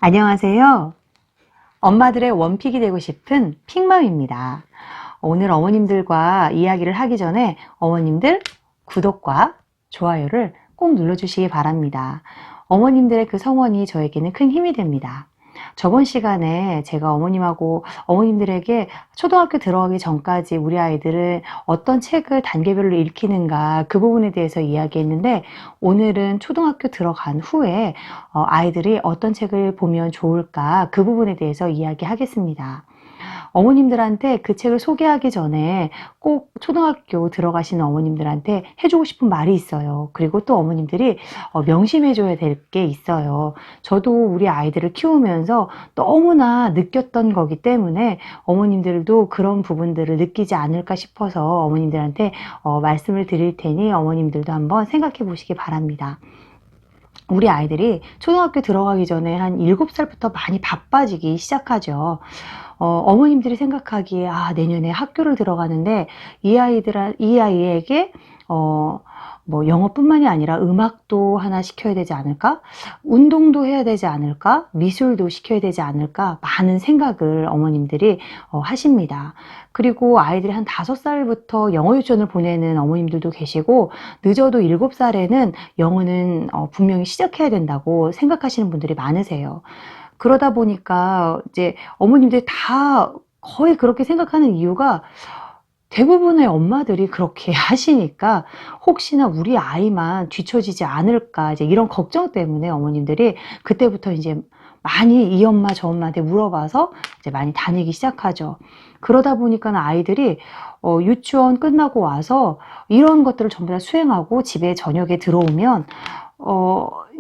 안녕하세요. 엄마들의 원픽이 되고 싶은 픽맘입니다. 오늘 어머님들과 이야기를 하기 전에 어머님들 구독과 좋아요를 꼭 눌러주시기 바랍니다. 어머님들의 그 성원이 저에게는 큰 힘이 됩니다. 저번 시간에 제가 어머님들에게 초등학교 들어가기 전까지 우리 아이들은 어떤 책을 단계별로 읽히는가 그 부분에 대해서 이야기했는데, 오늘은 초등학교 들어간 후에 아이들이 어떤 책을 보면 좋을까 그 부분에 대해서 이야기하겠습니다. 어머님들한테 그 책을 소개하기 전에 꼭 초등학교 들어가시는 어머님들한테 해주고 싶은 말이 있어요. 그리고 또 어머님들이 명심해줘야 될 게 있어요. 저도 우리 아이들을 키우면서 너무나 느꼈던 거기 때문에 어머님들도 그런 부분들을 느끼지 않을까 싶어서 어머님들한테 말씀을 드릴 테니 어머님들도 한번 생각해 보시기 바랍니다. 우리 아이들이 초등학교 들어가기 전에 한 7살부터 많이 바빠지기 시작하죠. 어머님들이 생각하기에 내년에 학교를 들어가는데 이 아이에게 뭐 영어뿐만이 아니라 음악도 하나 시켜야 되지 않을까? 운동도 해야 되지 않을까? 미술도 시켜야 되지 않을까? 많은 생각을 어머님들이 하십니다. 그리고 아이들이 한 5살부터 영어 유치원을 보내는 어머님들도 계시고, 늦어도 7살에는 영어는 분명히 시작해야 된다고 생각하시는 분들이 많으세요. 그러다 보니까 이제 어머님들이 다 거의 그렇게 생각하는 이유가, 대부분의 엄마들이 그렇게 하시니까 혹시나 우리 아이만 뒤처지지 않을까, 이제 이런 걱정 때문에 어머님들이 그때부터 이제 많이 이 엄마 저 엄마한테 물어봐서 이제 많이 다니기 시작하죠. 그러다 보니까 아이들이 유치원 끝나고 와서 이런 것들을 전부 다 수행하고 집에 저녁에 들어오면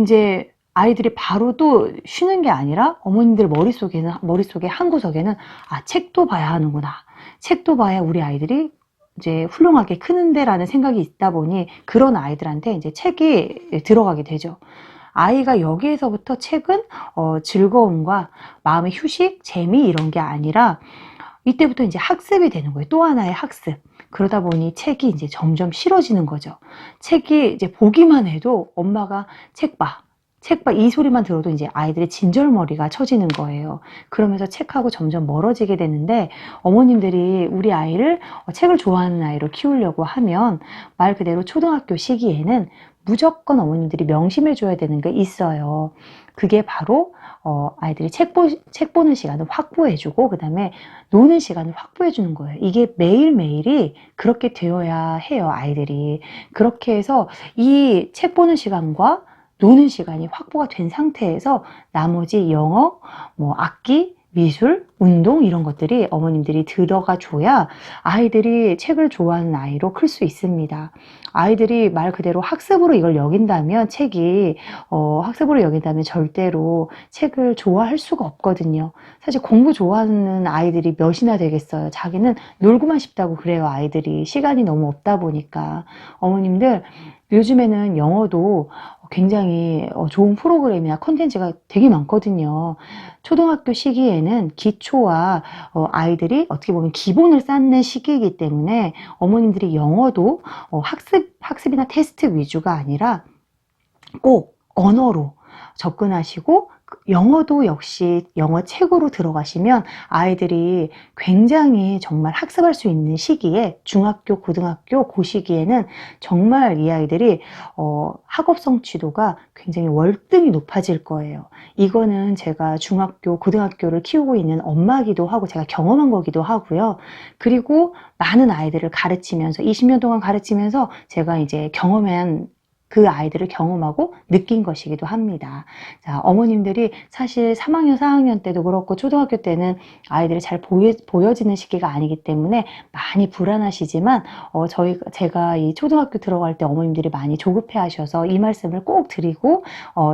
이제 아이들이 바로 또 쉬는 게 아니라 어머님들 머릿속에 한 구석에는 책도 봐야 하는구나. 책도 봐야 우리 아이들이 이제 훌륭하게 크는데라는 생각이 있다 보니 그런 아이들한테 이제 책이 들어가게 되죠. 아이가 여기에서부터 책은 즐거움과 마음의 휴식, 재미 이런 게 아니라 이때부터 이제 학습이 되는 거예요. 또 하나의 학습. 그러다 보니 책이 이제 점점 싫어지는 거죠. 책이 이제 보기만 해도 엄마가 책 봐. 이 소리만 들어도 이제 아이들의 진절머리가 쳐지는 거예요. 그러면서 책하고 점점 멀어지게 되는데, 어머님들이 우리 아이를 책을 좋아하는 아이로 키우려고 하면 말 그대로 초등학교 시기에는 무조건 어머님들이 명심해 줘야 되는 게 있어요. 그게 바로 아이들이 책 보는 시간을 확보해 주고, 그 다음에 노는 시간을 확보해 주는 거예요. 이게 매일매일이 그렇게 되어야 해요. 아이들이 그렇게 해서 이 책 보는 시간과 노는 시간이 확보가 된 상태에서 나머지 영어, 악기, 미술, 운동 이런 것들이 어머님들이 들어가 줘야 아이들이 책을 좋아하는 아이로 클 수 있습니다. 아이들이 말 그대로 학습으로 이걸 여긴다면 학습으로 여긴다면 절대로 책을 좋아할 수가 없거든요. 사실 공부 좋아하는 아이들이 몇이나 되겠어요. 자기는 놀고만 싶다고 그래요. 아이들이 시간이 너무 없다 보니까. 어머님들 요즘에는 영어도 굉장히 좋은 프로그램이나 콘텐츠가 되게 많거든요. 초등학교 시기에는 기초와 아이들이 어떻게 보면 기본을 쌓는 시기이기 때문에 어머님들이 영어도 학습이나 테스트 위주가 아니라 꼭 언어로 접근하시고, 영어도 역시 영어 책으로 들어가시면 아이들이 굉장히 정말 학습할 수 있는 시기에, 중학교, 고등학교 그 시기에는 정말 이 아이들이 학업 성취도가 굉장히 월등히 높아질 거예요. 이거는 제가 중학교, 고등학교를 키우고 있는 엄마기도 하고 제가 경험한 거기도 하고요. 그리고 많은 아이들을 가르치면서 20년 동안 가르치면서 제가 이제 경험한 그 아이들을 경험하고 느낀 것이기도 합니다. 자, 어머님들이 사실 3학년, 4학년 때도 그렇고 초등학교 때는 아이들이 잘 보여지는 시기가 아니기 때문에 많이 불안하시지만 제가 이 초등학교 들어갈 때 어머님들이 많이 조급해 하셔서 이 말씀을 꼭 드리고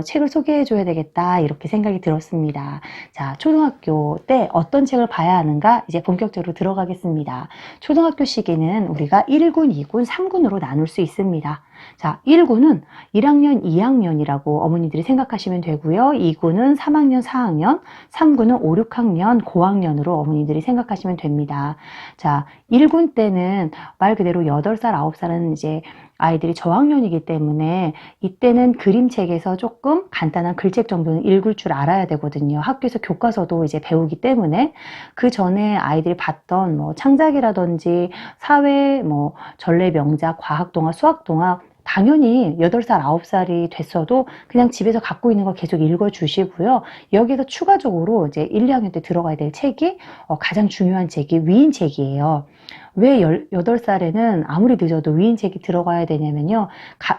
책을 소개해 줘야 되겠다 이렇게 생각이 들었습니다. 자, 초등학교 때 어떤 책을 봐야 하는가 이제 본격적으로 들어가겠습니다. 초등학교 시기는 우리가 1군, 2군, 3군으로 나눌 수 있습니다. 자, 1군은 1학년, 2학년이라고 어머니들이 생각하시면 되고요. 2군은 3학년, 4학년, 3군은 5, 6학년, 고학년으로 어머니들이 생각하시면 됩니다. 자, 1군 때는 말 그대로 8살, 9살은 이제 아이들이 저학년이기 때문에 이때는 그림책에서 조금 간단한 글책 정도는 읽을 줄 알아야 되거든요. 학교에서 교과서도 이제 배우기 때문에 그 전에 아이들이 봤던 뭐 창작이라든지 사회, 뭐 전래 명작, 과학 동화, 수학 동화 당연히 8살, 9살이 됐어도 그냥 집에서 갖고 있는 거 계속 읽어주시고요. 여기서 추가적으로 이제 1, 2학년 때 들어가야 될 책이 가장 중요한 책이 위인책이에요. 왜 18살에는 아무리 늦어도 위인책이 들어가야 되냐면요.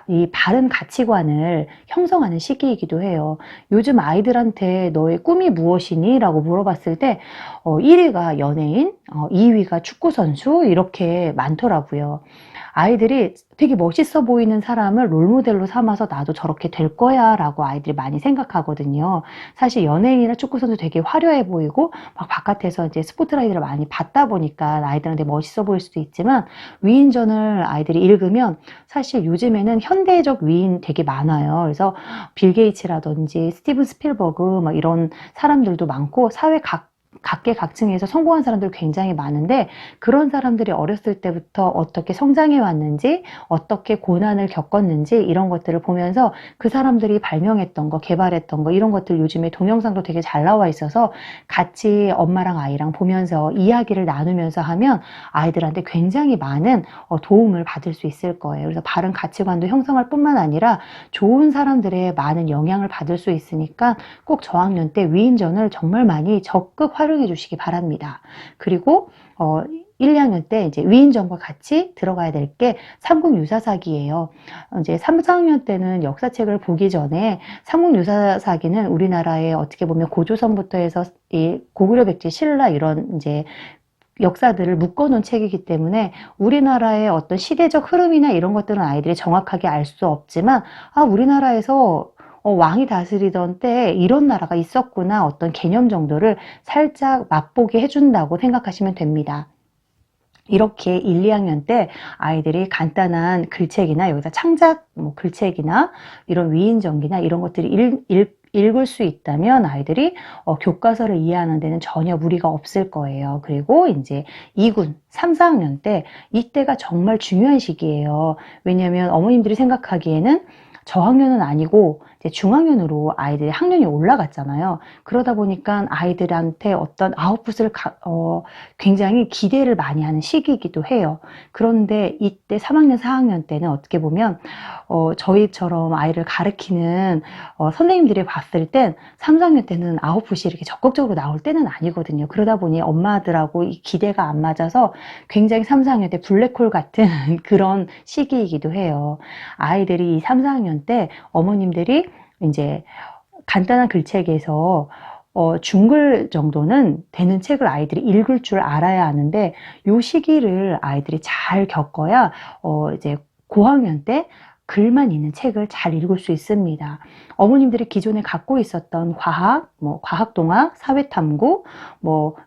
이 바른 가치관을 형성하는 시기이기도 해요. 요즘 아이들한테 너의 꿈이 무엇이니? 라고 물어봤을 때 1위가 연예인, 2위가 축구선수 이렇게 많더라고요. 아이들이 되게 멋있어 보이는 사람을 롤모델로 삼아서 나도 저렇게 될 거야 라고 아이들이 많이 생각하거든요. 사실 연예인이나 축구선수 되게 화려해 보이고 막 바깥에서 이제 스포트라이트를 많이 받다 보니까 아이들한테 멋있어 보일 수도 있지만 위인전을 아이들이 읽으면 사실 요즘에는 현대적 위인 되게 많아요. 그래서 빌 게이츠라든지 스티븐 스필버그 막 이런 사람들도 많고 사회 각계각층에서 성공한 사람들 굉장히 많은데 그런 사람들이 어렸을 때부터 어떻게 성장해 왔는지 어떻게 고난을 겪었는지 이런 것들을 보면서 그 사람들이 발명했던 거 개발했던 거 이런 것들 요즘에 동영상도 되게 잘 나와 있어서 같이 엄마랑 아이랑 보면서 이야기를 나누면서 하면 아이들한테 굉장히 많은 도움을 받을 수 있을 거예요. 그래서 바른 가치관도 형성할 뿐만 아니라 좋은 사람들의 많은 영향을 받을 수 있으니까 꼭 저학년 때 위인전을 정말 많이 적극 활용해 주시기 바랍니다. 그리고 1, 2학년 때 이제 위인전과 같이 들어가야 될 게 삼국유사사기예요. 이제 3, 4학년 때는 역사책을 보기 전에 삼국유사사기는 우리나라의 어떻게 보면 고조선부터 해서 이 고구려, 백제, 신라 이런 이제 역사들을 묶어놓은 책이기 때문에 우리나라의 어떤 시대적 흐름이나 이런 것들은 아이들이 정확하게 알 수 없지만 우리나라에서 왕이 다스리던 때에 이런 나라가 있었구나 어떤 개념 정도를 살짝 맛보게 해준다고 생각하시면 됩니다. 이렇게 1, 2학년 때 아이들이 간단한 글책이나 여기다 창작 글책이나 이런 위인전기나 이런 것들이 읽을 수 있다면 아이들이 교과서를 이해하는 데는 전혀 무리가 없을 거예요. 그리고 이제 2군, 3, 4학년 때 이때가 정말 중요한 시기예요. 왜냐하면 어머님들이 생각하기에는 저학년은 아니고 이제 중학년으로 아이들이 학년이 올라갔잖아요. 그러다 보니까 아이들한테 어떤 아웃풋을 굉장히 기대를 많이 하는 시기이기도 해요. 그런데 이때 3학년, 4학년 때는 어떻게 보면 저희처럼 아이를 가르치는 선생님들이 봤을 땐 3, 4학년 때는 아웃풋이 이렇게 적극적으로 나올 때는 아니거든요. 그러다 보니 엄마들하고 이 기대가 안 맞아서 굉장히 3, 4학년 때 블랙홀 같은 그런 시기이기도 해요. 아이들이 이 3, 4학년 때 어머님들이 이제 간단한 글책에서 중글 정도는 되는 책을 아이들이 읽을 줄 알아야 하는데 요 시기를 아이들이 잘 겪어야 이제 고학년 때 글만 있는 책을 잘 읽을 수 있습니다. 어머님들이 기존에 갖고 있었던 과학, 과학동화, 사회탐구,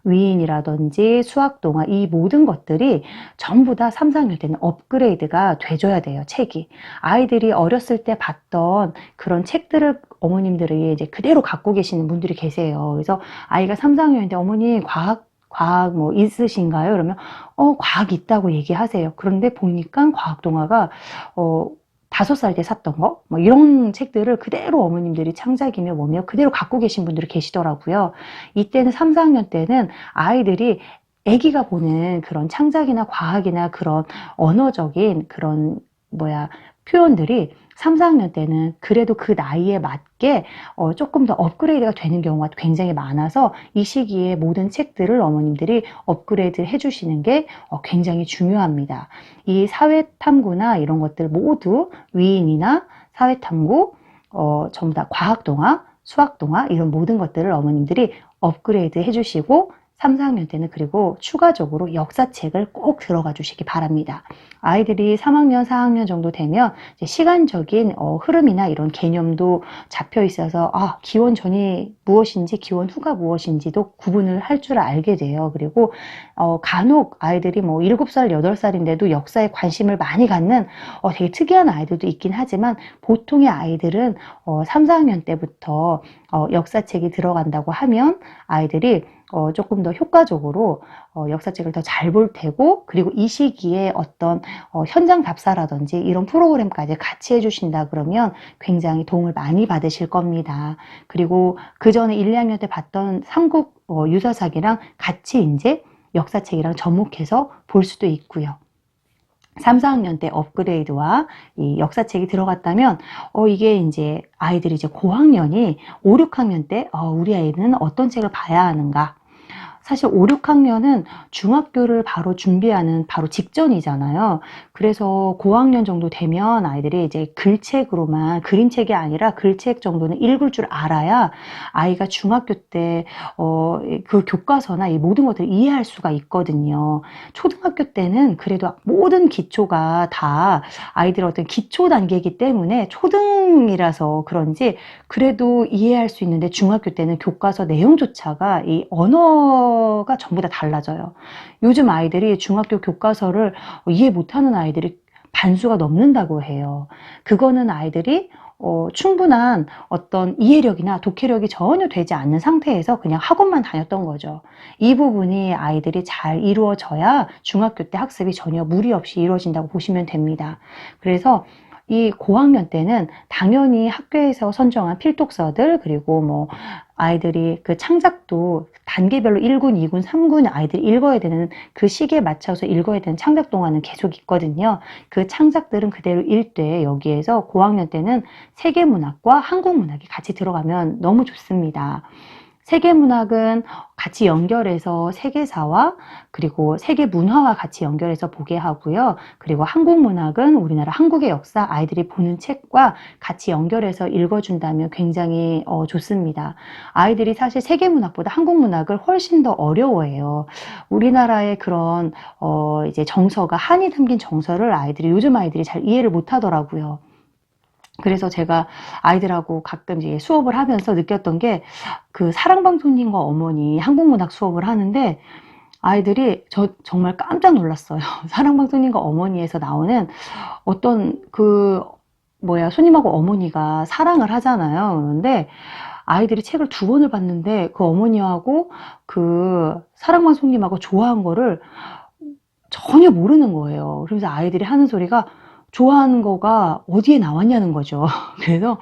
위인이라든지 수학동화 이 모든 것들이 전부 다 3, 4학년 때는 업그레이드가 돼줘야 돼요, 책이. 아이들이 어렸을 때 봤던 그런 책들을 어머님들이 이제 그대로 갖고 계시는 분들이 계세요. 그래서 아이가 3, 4학년인데 어머니 과학 있으신가요? 그러면 과학 있다고 얘기하세요. 그런데 보니까 과학 동화가 5살 때 샀던 거 이런 책들을 그대로 어머님들이 창작이며 뭐며 그대로 갖고 계신 분들이 계시더라고요. 이때는 3, 4학년 때는 아이들이 아기가 보는 그런 창작이나 과학이나 그런 언어적인 그런 표현들이 3, 4학년 때는 그래도 그 나이에 맞게 조금 더 업그레이드가 되는 경우가 굉장히 많아서 이 시기에 모든 책들을 어머님들이 업그레이드 해주시는 게 굉장히 중요합니다. 이 사회탐구나 이런 것들 모두 위인이나 사회탐구, 전부 다 과학동화, 수학동화 이런 모든 것들을 어머님들이 업그레이드 해주시고 3, 4학년 때는 그리고 추가적으로 역사책을 꼭 들어가 주시기 바랍니다. 아이들이 3학년, 4학년 정도 되면 이제 시간적인 흐름이나 이런 개념도 잡혀 있어서 기원 전이 무엇인지 기원 후가 무엇인지도 구분을 할 줄 알게 돼요. 그리고 간혹 아이들이 7살, 8살인데도 역사에 관심을 많이 갖는 되게 특이한 아이들도 있긴 하지만 보통의 아이들은 3, 4학년 때부터 역사책이 들어간다고 하면 아이들이 조금 더 효과적으로 역사책을 더 잘 볼 테고, 그리고 이 시기에 어떤 현장 답사라든지 이런 프로그램까지 같이 해주신다 그러면 굉장히 도움을 많이 받으실 겁니다. 그리고 그 전에 1, 2학년 때 봤던 삼국 유사사기랑 같이 이제 역사책이랑 접목해서 볼 수도 있고요. 3, 4학년 때 업그레이드와 이 역사책이 들어갔다면 이게 이제 아이들이 이제 고학년이 5, 6학년 때 우리 아이는 어떤 책을 봐야 하는가. 사실 5, 6학년은 중학교를 바로 준비하는 바로 직전이잖아요. 그래서 고학년 정도 되면 아이들이 이제 글책으로만, 그림책이 아니라 글책 정도는 읽을 줄 알아야 아이가 중학교 때 그 교과서나 이 모든 것들을 이해할 수가 있거든요. 초등학교 때는 그래도 모든 기초가 다 아이들의 어떤 기초 단계이기 때문에 초등이라서 그런지 그래도 이해할 수 있는데, 중학교 때는 교과서 내용조차가 이 언어가 전부 다 달라져요. 요즘 아이들이 중학교 교과서를 이해 못하는 아이들이 반수가 넘는다고 해요. 그거는 아이들이 충분한 어떤 이해력이나 독해력이 전혀 되지 않는 상태에서 그냥 학원만 다녔던 거죠. 이 부분이 아이들이 잘 이루어져야 중학교 때 학습이 전혀 무리 없이 이루어진다고 보시면 됩니다. 그래서 이 고학년 때는 당연히 학교에서 선정한 필독서들, 그리고 뭐 아이들이 그 창작도 단계별로 1군, 2군, 3군 아이들이 읽어야 되는 그 시기에 맞춰서 읽어야 되는 창작 동화는 계속 있거든요. 그 창작들은 그대로 읽되 여기에서 고학년 때는 세계문학과 한국문학이 같이 들어가면 너무 좋습니다. 세계문학은 같이 연결해서 세계사와 그리고 세계문화와 같이 연결해서 보게 하고요. 그리고 한국문학은 우리나라 한국의 역사, 아이들이 보는 책과 같이 연결해서 읽어준다면 굉장히 좋습니다. 아이들이 사실 세계문학보다 한국문학을 훨씬 더 어려워해요. 우리나라의 그런 이제 정서가, 한이 담긴 정서를 요즘 아이들이 잘 이해를 못하더라고요. 그래서 제가 아이들하고 가끔 이제 수업을 하면서 느꼈던 게, 그 사랑방송님과 어머니 한국문학 수업을 하는데 아이들이 정말 깜짝 놀랐어요. 사랑방송님과 어머니에서 나오는 어떤 손님하고 어머니가 사랑을 하잖아요. 그런데 아이들이 책을 2번을 봤는데 그 어머니하고 그 사랑방송님하고 좋아한 거를 전혀 모르는 거예요. 그러면서 아이들이 하는 소리가 좋아하는 거가 어디에 나왔냐는 거죠. 그래서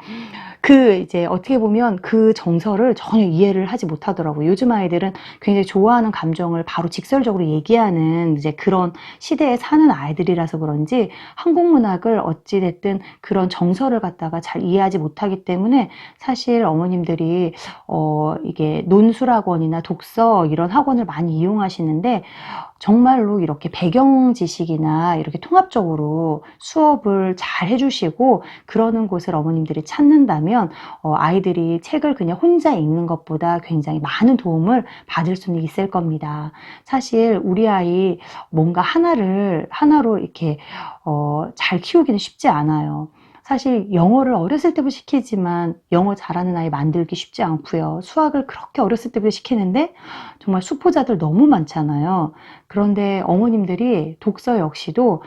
이제 어떻게 보면 그 정서를 전혀 이해를 하지 못하더라고요. 요즘 아이들은 굉장히 좋아하는 감정을 바로 직설적으로 얘기하는 이제 그런 시대에 사는 아이들이라서 그런지 한국문학을 어찌됐든 그런 정서를 갖다가 잘 이해하지 못하기 때문에 사실 어머님들이 이게 논술학원이나 독서 이런 학원을 많이 이용하시는데, 정말로 이렇게 배경 지식이나 이렇게 통합적으로 수업을 잘 해주시고 그러는 곳을 어머님들이 찾는다면 아이들이 책을 그냥 혼자 읽는 것보다 굉장히 많은 도움을 받을 수는 있을 겁니다. 사실 우리 아이 뭔가 하나로 이렇게 잘 키우기는 쉽지 않아요. 사실 영어를 어렸을 때부터 시키지만 영어 잘하는 아이 만들기 쉽지 않고요. 수학을 그렇게 어렸을 때부터 시키는데 정말 수포자들 너무 많잖아요. 그런데 어머님들이 독서 역시도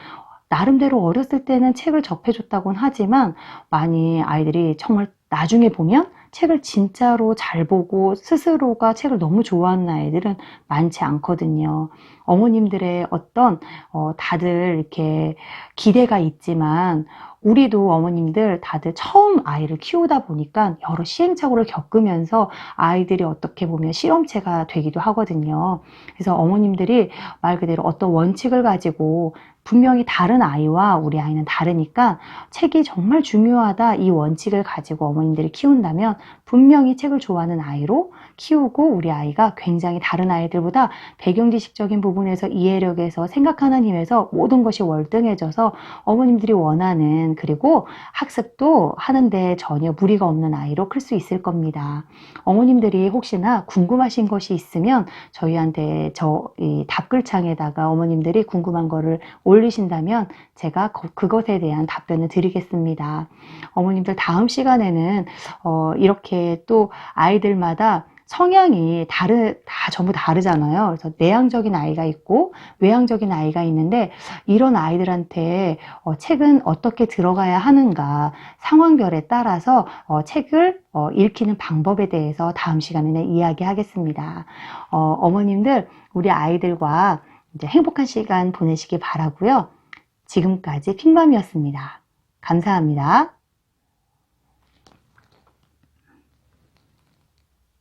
나름대로 어렸을 때는 책을 접해줬다고는 하지만 많이 아이들이 정말 나중에 보면 책을 진짜로 잘 보고 스스로가 책을 너무 좋아하는 아이들은 많지 않거든요. 어머님들의 어떤 다들 이렇게 기대가 있지만 우리도 어머님들 다들 처음 아이를 키우다 보니까 여러 시행착오를 겪으면서 아이들이 어떻게 보면 실험체가 되기도 하거든요. 그래서 어머님들이 말 그대로 어떤 원칙을 가지고, 분명히 다른 아이와 우리 아이는 다르니까 책이 정말 중요하다, 이 원칙을 가지고 어머님들이 키운다면 분명히 책을 좋아하는 아이로 키우고, 우리 아이가 굉장히 다른 아이들보다 배경 지식적인 부분에서, 이해력에서, 생각하는 힘에서 모든 것이 월등해져서 어머님들이 원하는, 그리고 학습도 하는데 전혀 무리가 없는 아이로 클 수 있을 겁니다. 어머님들이 혹시나 궁금하신 것이 있으면 저희한테 이 답글창에다가 어머님들이 궁금한 거를 올리신다면 제가 그것에 대한 답변을 드리겠습니다. 어머님들 다음 시간에는 이렇게 또 아이들마다 성향이 다 전부 다르잖아요. 그래서 내향적인 아이가 있고 외향적인 아이가 있는데 이런 아이들한테 책은 어떻게 들어가야 하는가 상황별에 따라서 책을 읽히는 방법에 대해서 다음 시간에는 이야기하겠습니다. 어머님들 우리 아이들과 이제 행복한 시간 보내시기 바라고요. 지금까지 핑맘이었습니다. 감사합니다.